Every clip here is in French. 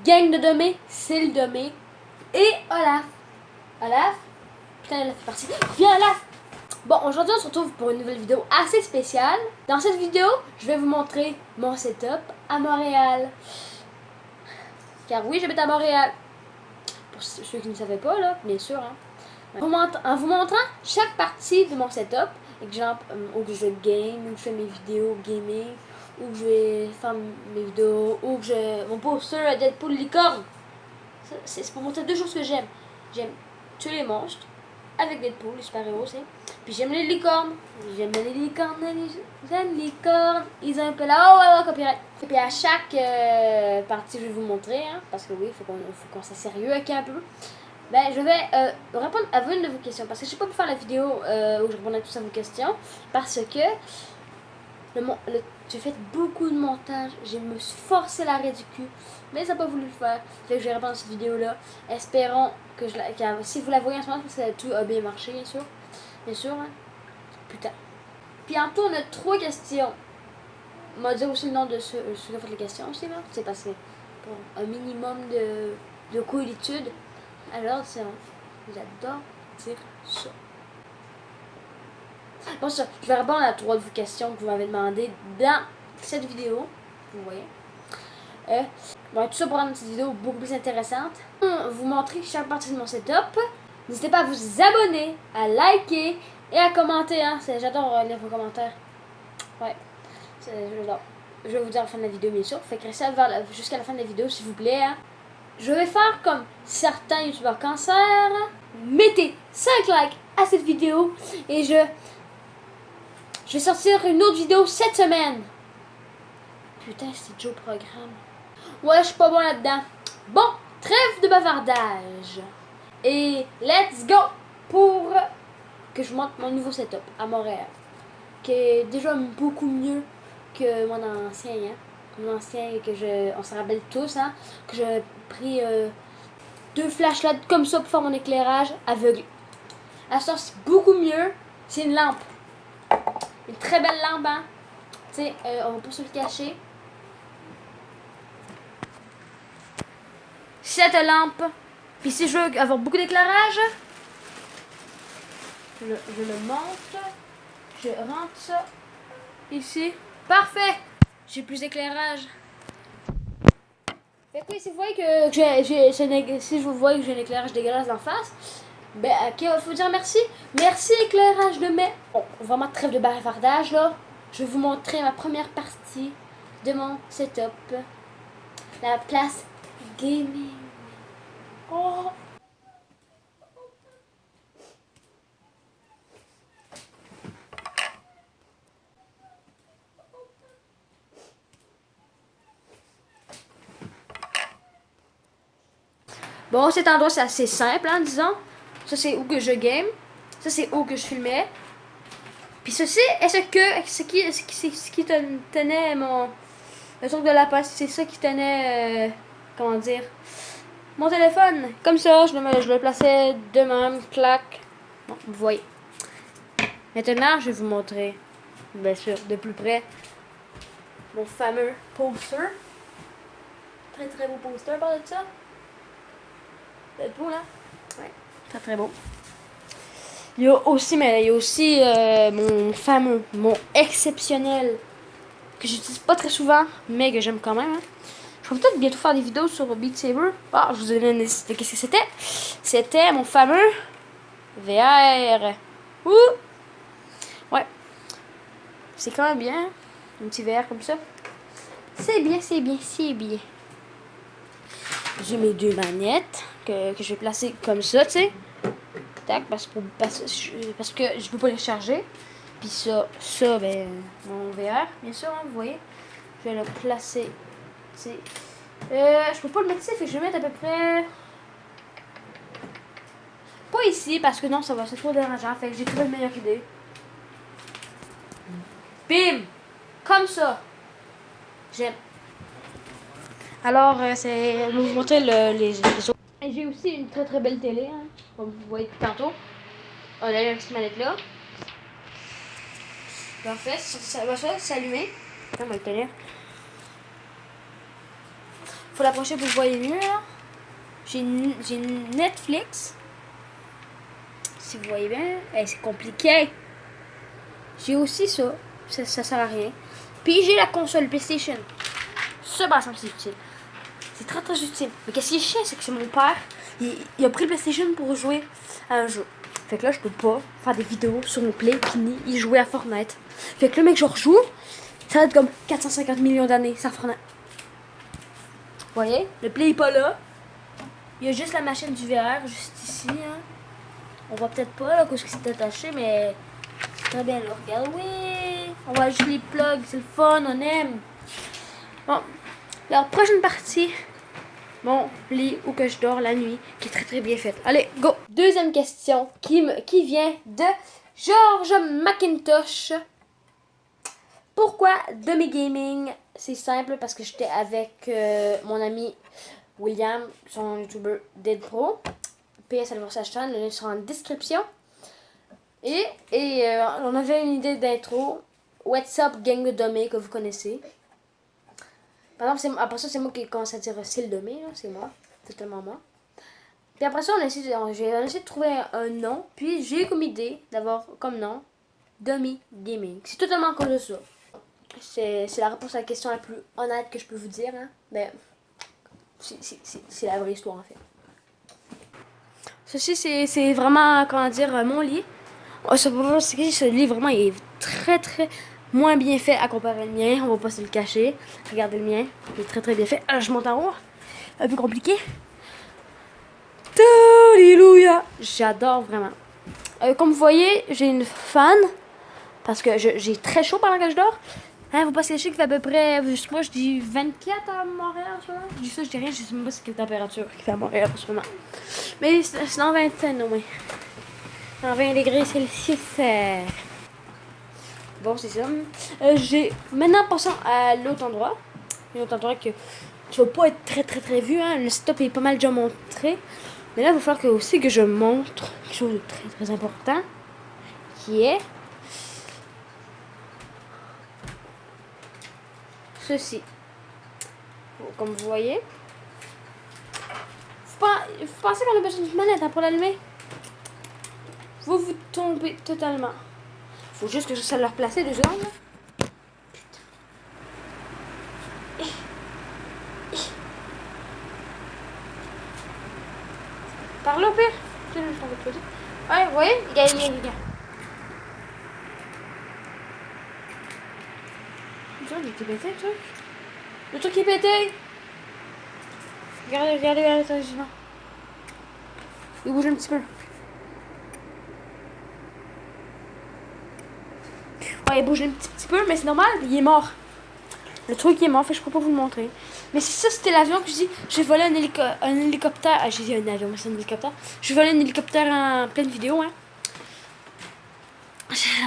gang de Domé, c'est le Domé et Olaf. Olaf? Putain, Olaf est parti. Viens, Olaf! Bon, aujourd'hui, on se retrouve pour une nouvelle vidéo assez spéciale. Dans cette vidéo, je vais vous montrer mon setup à Montréal. Car oui, j'habite à Montréal. Pour ceux qui ne savaient pas, là, bien sûr. Hein. En vous montrant chaque partie de mon setup, exemple, où je game, où je fais mes vidéos gaming, où je vais faire mes vidéos, où mon poster Deadpool licorne. C'est pour montrer deux choses que j'aime. J'aime tuer les monstres avec Deadpool, les super-héros aussi. Puis j'aime les licornes. J'aime les licornes, j'aime les licornes. Ils ont un peu là, oh, copyright. Et puis à chaque partie, je vais vous montrer, hein, parce que oui, il faut qu'on soit sérieux avec un peu. Ben, je vais répondre à une de vos questions. Parce que je sais pas pour faire la vidéo où je réponds à toutes vos questions. Parce que j'ai fait beaucoup de montage. Je me suis forcé l'arrêt du cul. Mais ça n'a pas voulu le faire. Fait que je vais répondre à cette vidéo-là. Espérons que si vous la voyez en ce moment, c'est que tout a bien marché, bien sûr. Bien sûr, hein. Putain. Puis en tout, on a 3 questions. On m'a dit aussi le nom de ceux qui ont fait les questions aussi, là. C'est parce que pour un minimum de coolitude. Alors, j'adore dire ça. Bon, ça, je vais répondre à 3 de vos questions que vous m'avez demandé dans cette vidéo. Vous voyez. Bon, tout ça pour rendre cette vidéo beaucoup plus intéressante. Vous montrer chaque partie de mon setup. N'hésitez pas à vous abonner, à liker et à commenter. Hein. J'adore lire vos commentaires. Ouais, j'adore. Je vais vous dire à la fin de la vidéo, bien sûr. Fait que restez jusqu'à la fin de la vidéo, s'il vous plaît. Hein. Je vais faire comme certains youtubeurs cancer. Mettez 5 likes à cette vidéo et je vais sortir une autre vidéo cette semaine. Putain, c'est Joe Programme. Ouais, je suis pas bon là-dedans. Bon, trêve de bavardage. Et let's go pour que je montre mon nouveau setup à Montréal. Qui est déjà beaucoup mieux que mon ancien. Hein. Mon ancien, on se rappelle tous, hein, que j'ai pris 2 flashlights comme ça pour faire mon éclairage aveugle. À ça, c'est beaucoup mieux. C'est une lampe. Une très belle lampe, hein. Tu sais, on va pas se le cacher. Cette lampe. Puis si je veux avoir beaucoup d'éclairage, je le monte. Je rentre ça ici. Parfait. J'ai plus d'éclairage. Fait que oui, si vous voyez si je vous vois que j'ai un éclairage dégueulasse d'en face, ben ok, il faut dire merci. Merci éclairage de mai. Bon, vraiment trêve de bavardage là. Je vais vous montrer ma première partie de mon setup. La place gaming. Oh. Bon, cet endroit c'est assez simple, hein, disons. Ça c'est où que je game. Ça c'est où que je filmais. Puis ceci, ce qui tenait le truc de la poste, c'est ça qui tenait, comment dire, mon téléphone. Comme ça, je le plaçais de même, clac. Bon, vous voyez. Maintenant, je vais vous montrer, bien sûr, de plus près, mon fameux poster. Très très beau poster, par de ça. Deadpool, là. Ouais, très très beau. Il y a aussi mon exceptionnel, que j'utilise pas très souvent, mais que j'aime quand même. Hein. Je vais peut-être bientôt faire des vidéos sur Beat Saber. Ah, je vous ai donné qu'est-ce que c'était. C'était mon fameux VR. Ouh! Ouais. C'est quand même bien. Un petit VR comme ça. C'est bien, c'est bien, c'est bien. J'ai mes 2 manettes que je vais placer comme ça, tu sais. Tac, parce que je peux pas les charger. Puis ça, ben, mon VR, bien sûr, hein, vous voyez. Je vais le placer, tu sais. Je peux pas le mettre ici, fait que je vais mettre à peu près... Pas ici, parce que non, c'est trop dérangeant. Fait que j'ai trouvé une meilleure idée. Bim! Comme ça. J'aime. Alors, je vais vous montrer les autres. Et j'ai aussi une très très belle télé, hein, comme vous voyez tantôt. On a avec cette manette-là. Parfait, ça va s'allumer. On va le tenir. Faut l'approcher pour que vous voyez mieux, là. J'ai Netflix. Si vous voyez bien. C'est compliqué. J'ai aussi ça. Ça sert à rien. Puis j'ai la console PlayStation. Ça, par exemple, c'est utile. C'est très très utile. Mais qu'est-ce qui est chiant, c'est que c'est mon père. Il a pris le PlayStation pour jouer à un jeu. Fait que là, je peux pas faire des vidéos sur mon Play puis ni y jouer à Fortnite. Fait que le mec, je rejoue. Ça va être comme 450 millions d'années, ça Fortnite. Vous voyez? Le Play est pas là. Il y a juste la machine du VR, juste ici. Hein. On voit peut-être pas là, parce que c'est attaché, mais c'est très bien là. Regarde, oui! On va juste les plugs, c'est le fun, on aime. Bon, la prochaine partie, mon lit où que je dors la nuit, qui est très très bien faite. Allez, go! Deuxième question qui vient de George McIntosh. Pourquoi Dummy Gaming? C'est simple, parce que j'étais avec mon ami William, son YouTuber Dead Pro. PS allez voir sa chaîne, le lien sera en description. Et on avait une idée d'intro. What's up gang de Dummy que vous connaissez. Par exemple, après ça, c'est moi qui commence à dire c'est le Dummy, c'est moi. C'est totalement moi. Puis après ça, j'ai essayé de trouver un nom. Puis j'ai eu comme idée d'avoir comme nom Dummy Gaming. C'est totalement à cause de ça. C'est la réponse à la question la plus honnête que je peux vous dire. Hein. Mais c'est la vraie histoire en fait. Ceci, c'est vraiment, comment dire, mon lit. Ce lit, vraiment, il est très, très moins bien fait à comparer le mien. On va pas se le cacher. Regardez le mien. Il est très, très bien fait. Je monte en haut. Un peu compliqué. Alléluia. J'adore vraiment. Comme vous voyez, j'ai une fan. Parce que j'ai très chaud pendant que je dors. Hein, faut pas se cacher qu'il fait à peu près, moi je dis 24 à Montréal en ce moment. Je dis ça, je dis rien, je sais même pas c'est quelle température qu'il fait à Montréal en ce moment. Mais c'est en 25 au moins. En 20 degrés Celsius. Bon, c'est ça. Maintenant, passons à l'autre endroit. L'autre endroit qui va pas être très très très vu. Hein. Le setup est pas mal déjà montré. Mais là, il va falloir aussi que je montre quelque chose de très très important. Qui est ceci. Comme vous voyez. Faut penser qu'on a besoin d'une manette hein, pour l'allumer. Vous tombez totalement. Faut juste que je sache le replacer 2 secondes. Par là, au pire. Ouais, vous voyez? Il y a. Il était pété, le truc. Le truc est pété. Regardez, attends, il bouge un petit peu. Ouais, il bouge un petit peu, mais c'est normal, il est mort. Le truc il est mort, fait que je peux pas vous le montrer. Mais ça, c'était l'avion que je dis, j'ai volé un hélicoptère. Ah, j'ai dit un avion, mais c'est un hélicoptère. J'ai volé un hélicoptère en pleine vidéo, hein.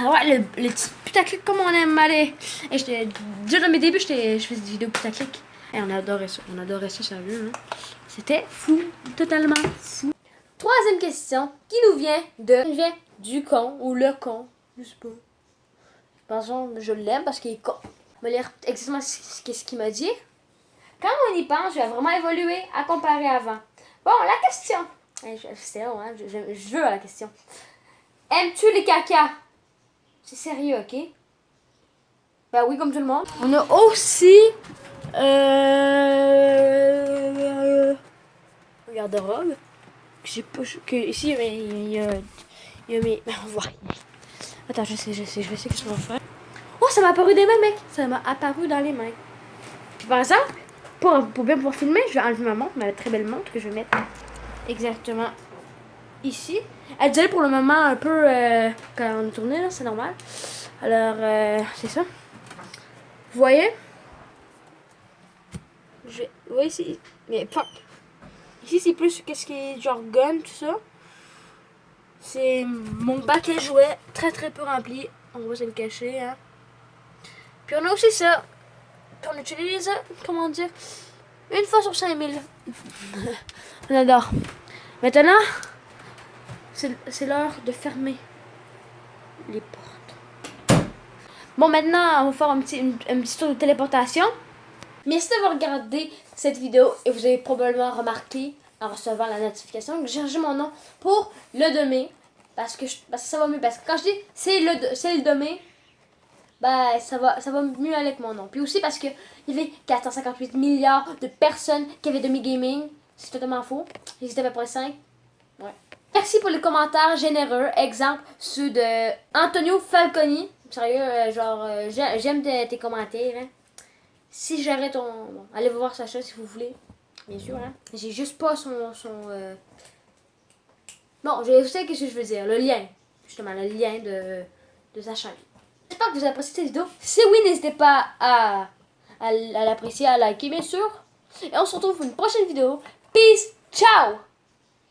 Ouais, le petit putaclic comme on aime aller. Et déjà dans mes débuts, je faisais des vidéos putaclic. Et on adorait ça, sérieux. Hein. C'était fou, totalement fou. Troisième question, qui nous vient du con, ou le con, je sais pas. Par exemple, je l'aime parce qu'il est con. Je vais lire exactement ce qu'il m'a dit. Quand on y pense, je vais vraiment évoluer à comparer avant. Bon, la question. C'est long, hein? Je veux la question. Aimes-tu les caca? C'est sérieux, ok? Ben oui, comme tout le monde. On a aussi... garde-robe. Ici, il y a mes... On voit rien. Attends, je sais ce que je vais faire. Oh, ça m'a apparu des mains, mec. Ça m'a apparu dans les mains. Puis par exemple, pour bien pouvoir filmer, je vais enlever ma montre, ma très belle montre que je vais mettre exactement ici. Elle dirait pour le moment un peu quand on est tourné, là, c'est normal. Alors, c'est ça. Vous voyez? Vous voyez ici? Mais fuck. Ici, c'est plus qu'est-ce qui est genre gun, tout ça. C'est mon bac à jouets, très très peu rempli. On va se le cacher, hein. Puis on a aussi ça. Qu'on utilise, comment dire, une fois sur 5000. On adore. Maintenant, c'est l'heure de fermer les portes. Bon, maintenant, on va faire un petit tour de téléportation. Merci d'avoir regardé cette vidéo et vous avez probablement remarqué en recevant la notification que j'ai changé mon nom pour le demain. Parce que ça va mieux. Parce que quand je dis c'est le demain, bah ça va mieux avec mon nom. Puis aussi parce que il y avait 458 milliards de personnes qui avaient Demi Gaming. C'est totalement faux. Ils étaient à peu près 5. Ouais. Merci pour les commentaires généreux. Exemple, ceux de Antonio Falconi. Sérieux, j'aime tes commentaires. Hein. Si j'arrête ton... Bon, allez voir sa chaîne si vous voulez. Bien sûr, hein. J'ai juste pas son... Bon, je sais ce que je veux dire. Le lien. Justement, le lien de sa chaîne. J'espère que vous avez apprécié cette vidéo. Si oui, n'hésitez pas à l'apprécier, à liker, bien sûr. Et on se retrouve pour une prochaine vidéo. Peace, ciao!